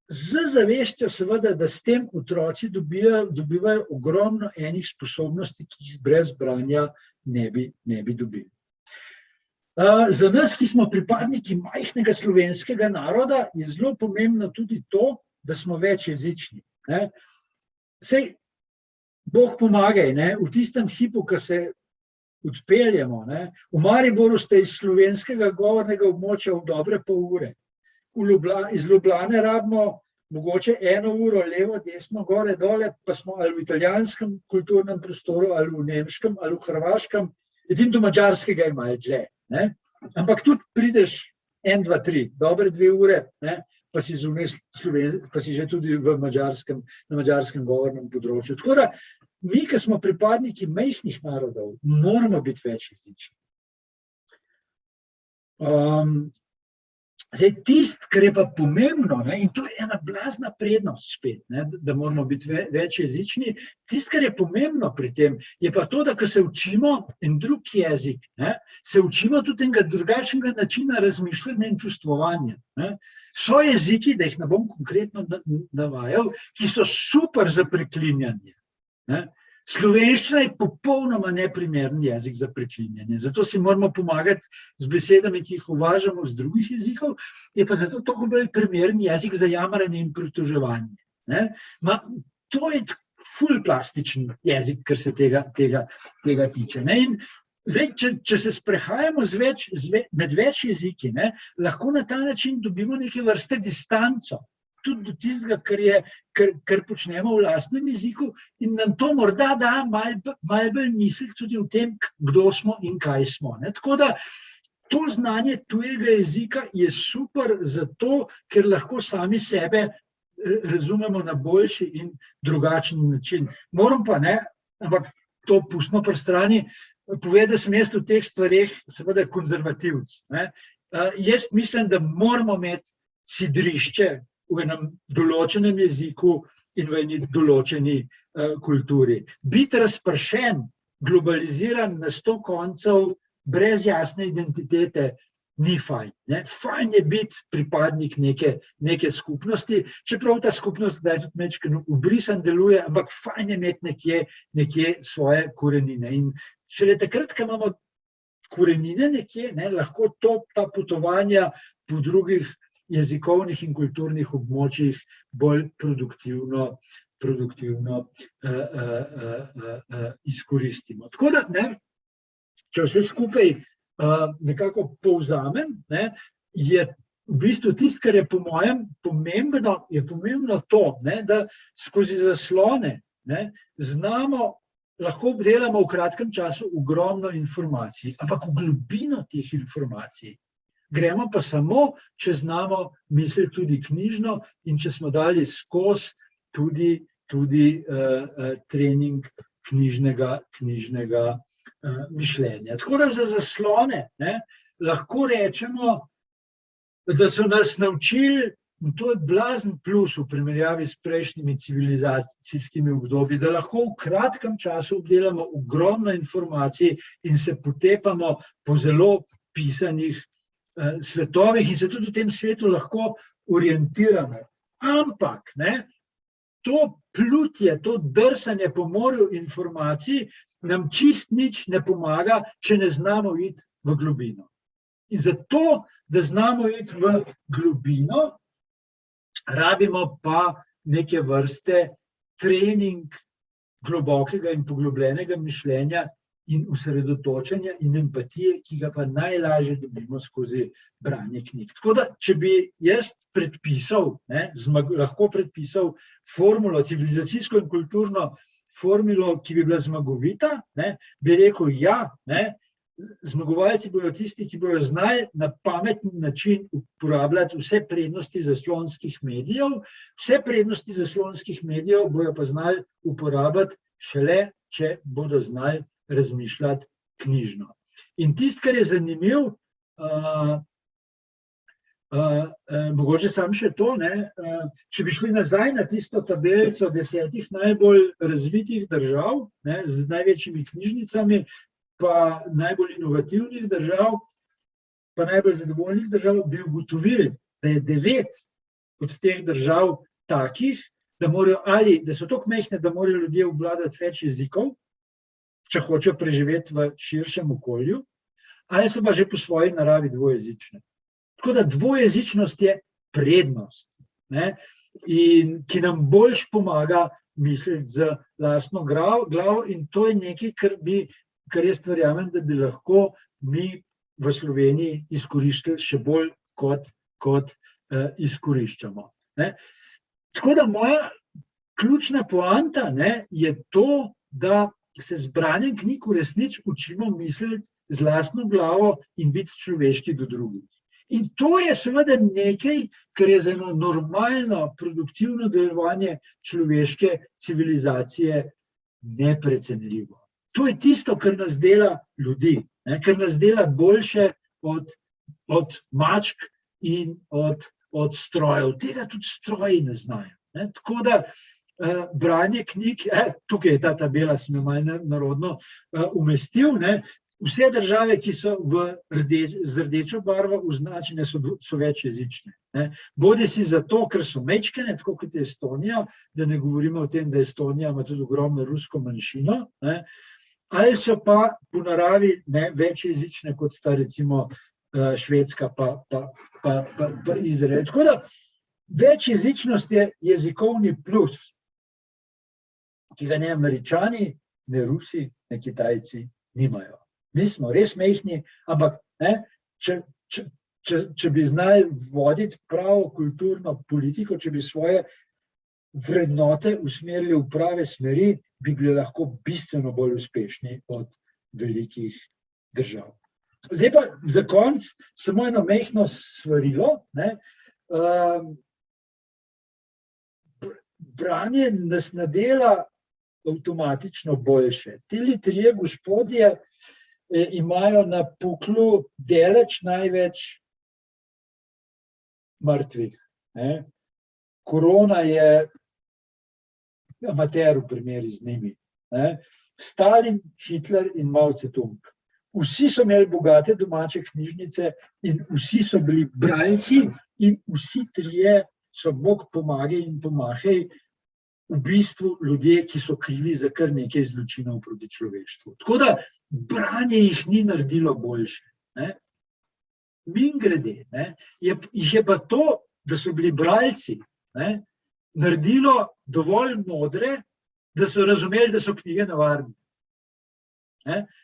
z zavestjo seveda, da s tem otroci dobivajo ogromno enih sposobnosti, ki jih brez branja ne bi dobili. Za nas, ki smo pripadniki majhnega slovenskega naroda, je zelo pomembno tudi to, da smo večjezični. Sej, Bog pomagaj, v tistem hipu, ko se odpeljemo, v Mariboru ste iz slovenskega govornega območja v dobre pol ure. Iz Ljubljane rabimo mogoče 1 uro levo, desno, gore, dole, pa smo ali v italijanskem kulturnem prostoru, ali v nemškem, ali v hrvaškem, edino do madžarskega je malo dlje. Ampak tudi prideš 1, 2, 3, dobre 2 ure, pa si že tudi na madžarskem govornem področju. Tako da, mi, ki smo pripadniki majhnih narodov, moramo biti večjezični. Zdaj, tisto, kar je pa pomembno, in to je ena blazna prednost spet, da moramo biti večjezični, tisto, kar je pomembno pri tem, je pa to, da ko se učimo en drug jezik, se učimo tudi enega drugačnega načina razmišljanja in čustvovanja. So jeziki, da jih ne bom konkretno navajal, ki so super za preklinjanje. Slovenščina je popolnoma neprimeren jezik za preklinjanje, zato si moramo pomagati z besedami, ki jih uvažamo z drugih jezikov, je pa zato toliko bolj primeren jezik za jamranje in pritoževanje. To je ful plastičen jezik, kar se tega tiče. In zdaj, če se sprehajamo med več jeziki, lahko na ta način dobimo neke vrste distanco, tudi do tistega, kar počnemo v lastnem jeziku, in nam to morda da malo bolj misliti tudi o tem, kdo smo in kaj smo. Tako da to znanje tujega jezika je super zato, ker lahko sami sebe razumemo na boljši in drugačen način. Moram pa, ampak to pustimo pri strani, povedal sem jaz v teh stvareh seveda konzervativc. Jaz mislim, da moramo imeti sidrišče v enem določenem jeziku in v eni določeni kulturi. Biti razpršen, globaliziran na 100 koncev, brez jasne identitete, ni fajn. Fajn je biti pripadnik neke skupnosti, čeprav ta skupnost kdaj tudi malo ubrisan deluje, ampak fajn je imeti nekje svoje korenine. In šele takrat, ko imamo korenine nekje, lahko ta potovanja po drugih jezikovnih in kulturnih območjih bolj produktivno izkoristimo. Tako da, če vse skupaj nekako povzamem, je v bistvu tisto, kar je po mojem pomembno to, da skozi zaslone znamo, lahko obdelamo v kratkem času ogromno informacij, ampak v globino teh informacij Gremo pa samo, če znamo misliti tudi knjižno in če smo dali skozi tudi trening knjižnega mišljenja. Tako da za zaslone lahko rečemo, da so nas naučili, in to je blazen plus v primerjavi s prejšnjimi civilizacijskimi obdobji, da lahko v kratkem času obdelamo ogromno informacij in se potepamo po zelo pisanih svetovih in se tudi v tem svetu lahko orientiramo. Ampak to plutje, to drsanje po morju informacij nam čist nič ne pomaga, če ne znamo iti v globino. In zato, da znamo iti v globino, rabimo pa neke vrste trening globokega in poglobljenega mišljenja in osredotočenja in empatije, ki ga pa najlažje dobimo skozi branje knjig. Tako da, če bi jaz predpisal, lahko predpisal formulo, civilizacijsko in kulturno formulo, ki bi bila zmagovita, bi rekel, zmagovalci bodo tisti, ki bodo znali na pameten način uporabljati vse prednosti zaslonskih medijev, vse prednosti zaslonskih medijev bodo pa znali uporabljati šele, če bodo znali razmišljati knjižno. In tisto, kar je zanimiv, mogoče samo še to, če bi šli nazaj na tisto tabelico 10 najbolj razvitih držav z največjimi knjižnicami, pa najbolj inovativnih držav, pa najbolj zadovoljnih držav, bi ugotovili, da je 9 od teh držav takih, da so tako majhne, da morajo ljudje obvladati več jezikov, če hočejo preživeti v širšem okolju, ali so pa že po svoji naravi dvojezične. Tako da dvojezičnost je prednost, in ki nam boljš pomaga misliti z lastno glavo, in to je nekaj, kar jaz verjamem, da bi lahko mi v Sloveniji izkoristili še bolj, kot izkoriščamo. Tako da moja ključna poanta je to, da se z branjem knjig v resnici učimo misliti z lastno glavo in biti človeški do drugih. In to je seveda nekaj, kar je za eno normalno, produktivno delovanje človeške civilizacije neprecenljivo. To je tisto, kar nas dela ljudi, kar nas dela boljše od mačk in od strojev. Tega tudi stroji ne znajo. Tako da branje knjig, tukaj je ta tabela, sem jo malo narodno umestil, vse države, ki so z rdečo barvo označene, so večjezične. Bodisi zato, ker so majčkene, tako kot je Estonija, da ne govorimo o tem, da Estonija ima tudi ogromno rusko manjšino, ali so pa po naravi večjezične, kot sta recimo Švedska pa Izrael. Tako da večjezičnost je jezikovni plus, ki ga ne Američani, ne Rusi, ne Kitajci nimajo. Mi smo res majhni, ampak če bi znali voditi pravo kulturno politiko, če bi svoje vrednote usmerili v prave smeri, bi bili lahko bistveno bolj uspešni od velikih držav. Zdaj pa za konec samo eno majhno svarilo. Branje nas ne dela avtomatično boljše. Tili trije gospodje imajo na puklu daleč največ mrtvih. Korona je amater v primeri z njimi. Stalin, Hitler in Mao Tse-tung. Vsi so imeli bogate domače knjižnice in vsi so bili bralci in vsi trije so Bog pomagaj in pomahaj v bistvu ljudje, ki so krivi za kar nekaj zločinov proti človeštvu. Tako da branje jih ni naredilo boljše. Mimogrede, jih je pa to, da so bili bralci, naredilo dovolj modre, da so razumeli, da so knjige nevarne.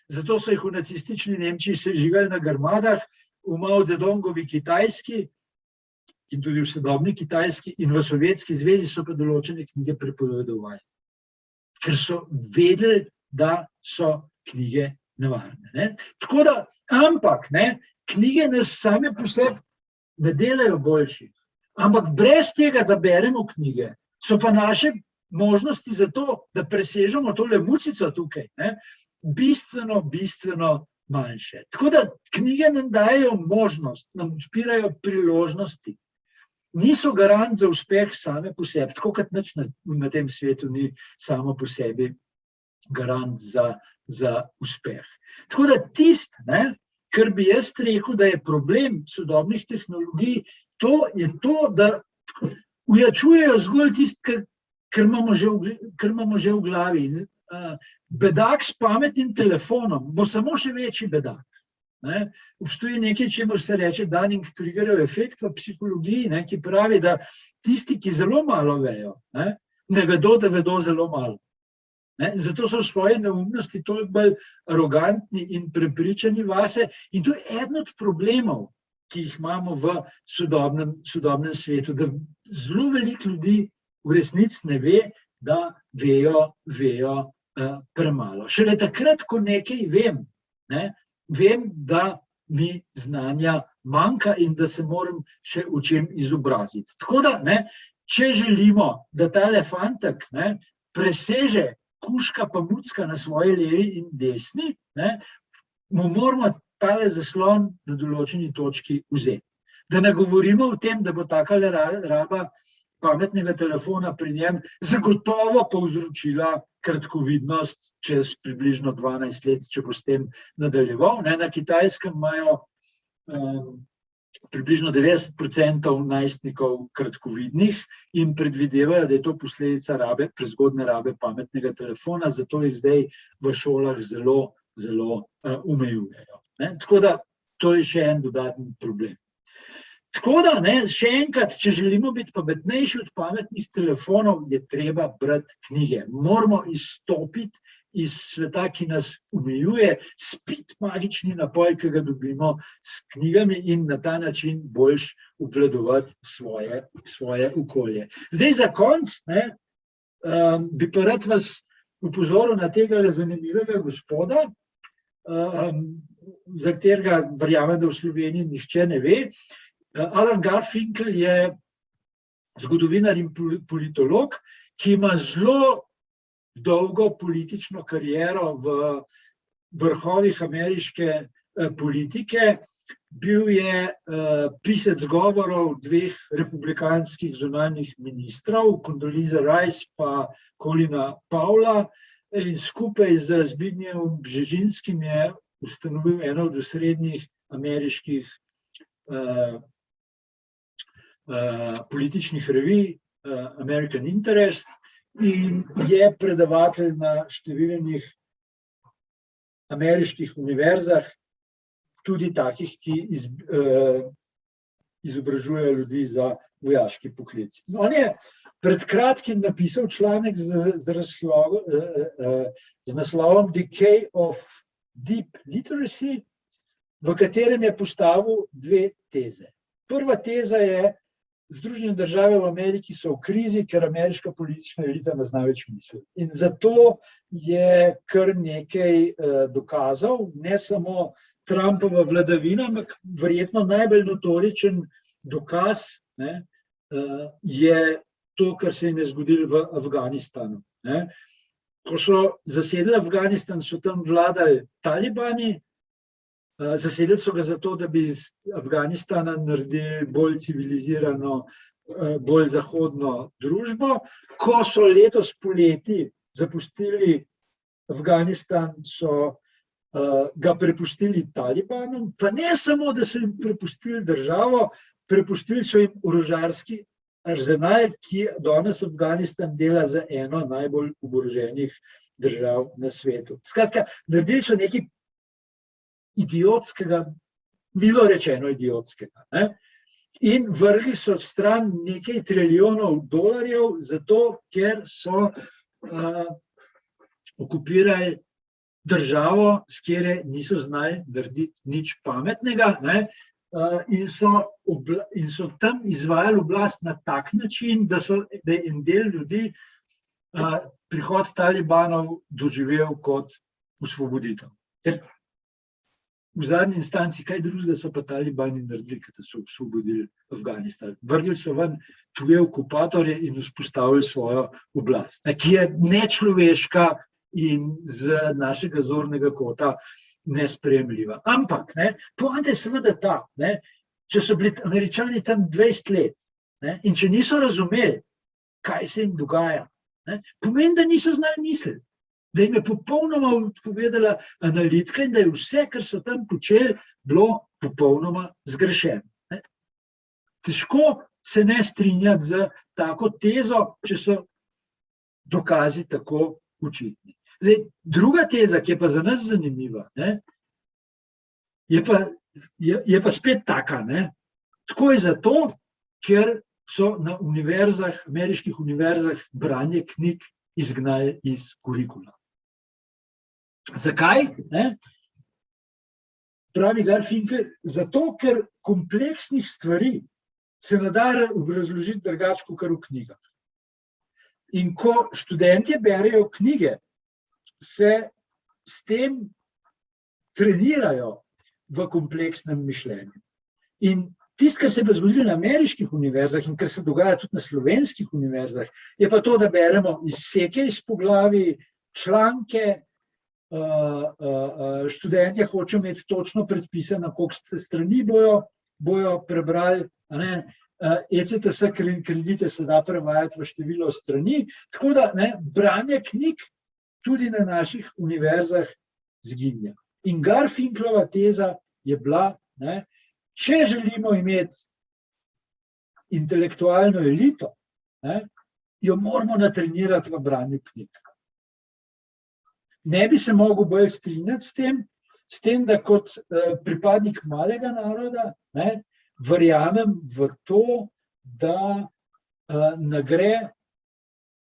Zato so jih v nacistični Nemčiji sežigali na grmadah, v Mao Zedongovi Kitajski in tudi v sodobni Kitajski in v Sovjetski zvezi so pa določene knjige prepovedovali, ker so vedeli, da so knjige nevarne. Tako da, ampak, knjige nas same po sebi ne delajo boljši. Ampak brez tega, da beremo knjige, so pa naše možnosti za to, da presežemo tole mucico tukaj, bistveno manjše. Tako da knjige nam dajo možnost, nam odpirajo priložnosti. Niso garant za uspeh same po sebi, tako kot nič na tem svetu ni samo po sebi garant za uspeh. Tako da tisto, kar bi jaz rekel, da je problem sodobnih tehnologij, to je to, da ujačujejo zgolj tisto, kar imamo že v glavi. Bedak s pametnim telefonom bo samo še večji bedak. Obstoji nekaj, čemur se reče Dunning-Krugerjev efekt v psihologiji, ki pravi, da tisti, ki zelo malo vejo, ne vedo, da vedo zelo malo. Zato so v svoji neumnosti toliko bolj arogantni in prepričani vase. In to je eden od problemov, ki jih imamo v sodobnem svetu, da zelo veliko ljudi v resnici ne ve, da vejo premalo. Šele takrat, ko nekaj vem, vem, da mi znanja manjka in da se moram še v čem izobraziti. Tako da, če želimo, da tale fantek preseže kužka pa mucka na svoji levi in desni, mu moramo tale zaslon na določeni točki vzeti. Da ne govorimo o tem, da bo takale raba pametnega telefona pri njem zagotovo povzročila kratkovidnost čez približno 12 let, če bo s tem nadaljeval. Na Kitajskem imajo približno 90% najstnikov kratkovidnih in predvidevajo, da je to posledica prezgodnje rabe pametnega telefona, zato jih zdaj v šolah zelo omejujejo. Tako da to je še en dodaten problem. Tako da, še enkrat, če želimo biti pametnejši od pametnih telefonov, je treba brati knjige. Moramo izstopiti iz sveta, ki nas omejuje, spiti magični napoj, ki ga dobimo s knjigami in na ta način boljš obvladovati svoje okolje. Zdaj za konec bi pa rad vas upozoril na tega zanimivega gospoda, za katerega verjamem, da v Sloveniji nihče ne ve. Alan Garfinkel je zgodovinar in politolog, ki ima zelo dolgo politično kariero v vrhovih ameriške politike. Bil je pisec govorov dveh republikanskih zunanjih ministrov, Condoleezza Rice pa Colina Powella, in skupaj z Zbignievom Bžežinskim je ustanovil eno od osrednjih ameriških političnih revij, American Interest, in je predavatelj na številnih ameriških univerzah, tudi takih, ki izobražujejo ljudi za vojaški poklic. On je pred kratkim napisal članek z naslovom Decay of Deep Literacy, v katerem je postavil dve teze. Prva teza je, Združene države v Ameriki so v krizi, ker ameriška politična elita ne zna več misliti. In zato je kar nekaj dokazov, ne samo Trumpova vladavina, ampak verjetno najbolj notoričen dokaz je to, kar se jim je zgodilo v Afganistanu. Ko so zasedli Afganistan, so tam vladali talibani. Zasedli so ga zato, da bi iz Afganistana naredili bolj civilizirano, bolj zahodno družbo. Ko so letos poleti zapustili Afganistan, so ga prepustili talibanom, pa ne samo, da so jim prepustili državo, prepustili so jim orožarski arzenal, ki danes Afganistan dela za eno najbolj oboroženih držav na svetu. Skratka, naredili so nekaj idiotskega, milo rečeno idiotskega. In vrgli so stran nekaj trilijonov dolarjev, zato ker so okupirali državo, s kjer niso znali narediti nič pametnega, in so tam izvajali oblast na tak način, da je en del ljudi prihod talibanov doživel kot osvoboditev. Ker v zadnji instanci, kaj drugega so pa talibani naredili, ki so osvobodili Afganistan. Vrgli so ven tuje okupatorje in vzpostavili svojo oblast, ki je nečloveška in z našega zornega kota nesprejemljiva. Ampak, poanta je seveda ta, če so bili Američani tam 20 let, in če niso razumeli, kaj se jim dogaja, pomeni, da niso znali misliti, da jim je popolnoma odpovedala analitika in da je vse, kar so tam počeli, bilo popolnoma zgrešeno. Težko se ne strinjati z tako tezo, če so dokazi tako očitni. Zdaj, druga teza, ki je pa za nas zanimiva, je pa spet taka. Tako je zato, ker so na univerzah, ameriških univerzah branje knjig izgnali iz kurikula. Zakaj? Pravi Garfinkel, zato, ker kompleksnih stvari se ne da obrazložiti drugače kot v knjigah. In ko študentje berejo knjige, se s tem trenirajo v kompleksnem mišljenju. In tisto, kar se je zgodilo na ameriških univerzah in kar se dogaja tudi na slovenskih univerzah, je pa to, da beremo izseke iz poglavij, članke, študentje hočejo imeti točno predpisano, koliko strani bojo prebrali, ECTS kredite se da prevajati v število strani, tako da branje knjig tudi na naših univerzah zginja. In Garfinkelova teza je bila, če želimo imeti intelektualno elito, jo moramo natrenirati v branju knjig. Ne bi se mogel bolj strinjati s tem, da kot pripadnik malega naroda verjamem v to, da ne gre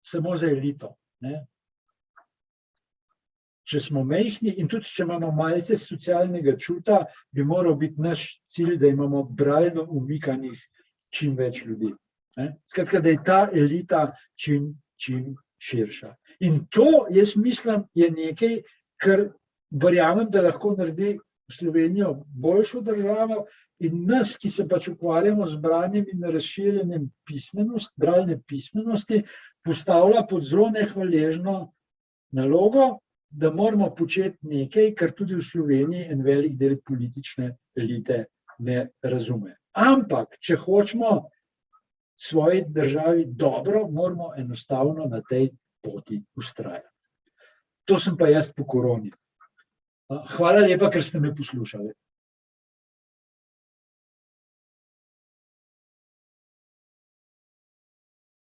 samo za elito. Če smo majhni in tudi če imamo malce socialnega čuta, bi moral biti naš cilj, da imamo bralno umikanih čim več ljudi. Skratka, da je ta elita čim širša. In to, jaz mislim, je nekaj, kar verjamem, da lahko naredi Slovenijo boljšo državo in nas, ki se pač ukvarjamo z branjem in razširjenjem bralne pismenosti, postavlja pod zelo nehvaležno nalogo, da moramo početi nekaj, kar tudi v Sloveniji en velik del politične elite ne razume. Ampak, če hočemo svoji državi dobro, moramo enostavno na tej poti vztrajati. To sem pa jaz po koroni. Hvala lepa, ker ste me poslušali.